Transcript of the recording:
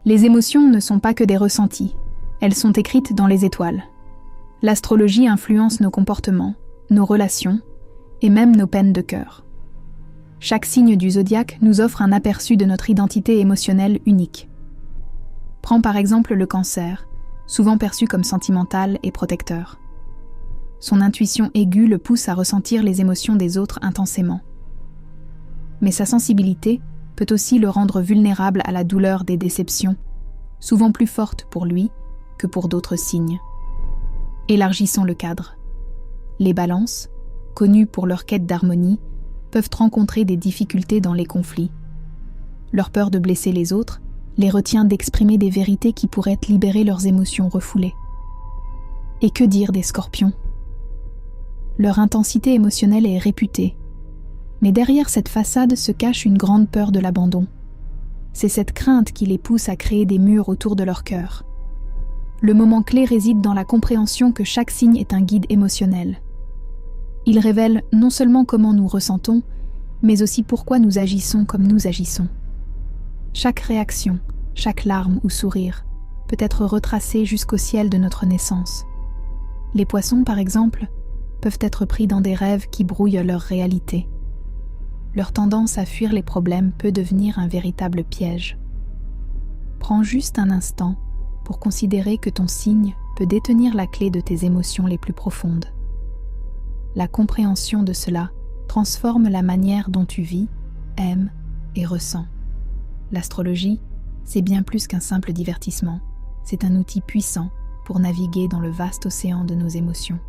Les émotions ne sont pas que des ressentis, elles sont écrites dans les étoiles. L'astrologie influence nos comportements, nos relations et même nos peines de cœur. Chaque signe du zodiaque nous offre un aperçu de notre identité émotionnelle unique. Prends par exemple le Cancer, souvent perçu comme sentimental et protecteur. Son intuition aiguë le pousse à ressentir les émotions des autres intensément. Mais sa sensibilité peut aussi le rendre vulnérable à la douleur des déceptions, souvent plus forte pour lui que pour d'autres signes. Élargissons le cadre. Les balances, connues pour leur quête d'harmonie, peuvent rencontrer des difficultés dans les conflits. Leur peur de blesser les autres les retient d'exprimer des vérités qui pourraient libérer leurs émotions refoulées. Et que dire des Scorpions ? Leur intensité émotionnelle est réputée, mais derrière cette façade se cache une grande peur de l'abandon. C'est cette crainte qui les pousse à créer des murs autour de leur cœur. Le moment clé réside dans la compréhension que chaque signe est un guide émotionnel. Il révèle non seulement comment nous ressentons, mais aussi pourquoi nous agissons comme nous agissons. Chaque réaction, chaque larme ou sourire peut être retracée jusqu'au ciel de notre naissance. Les poissons, par exemple, peuvent être pris dans des rêves qui brouillent leur réalité. Leur tendance à fuir les problèmes peut devenir un véritable piège. Prends juste un instant pour considérer que ton signe peut détenir la clé de tes émotions les plus profondes. La compréhension de cela transforme la manière dont tu vis, aimes et ressens. L'astrologie, c'est bien plus qu'un simple divertissement. C'est un outil puissant pour naviguer dans le vaste océan de nos émotions.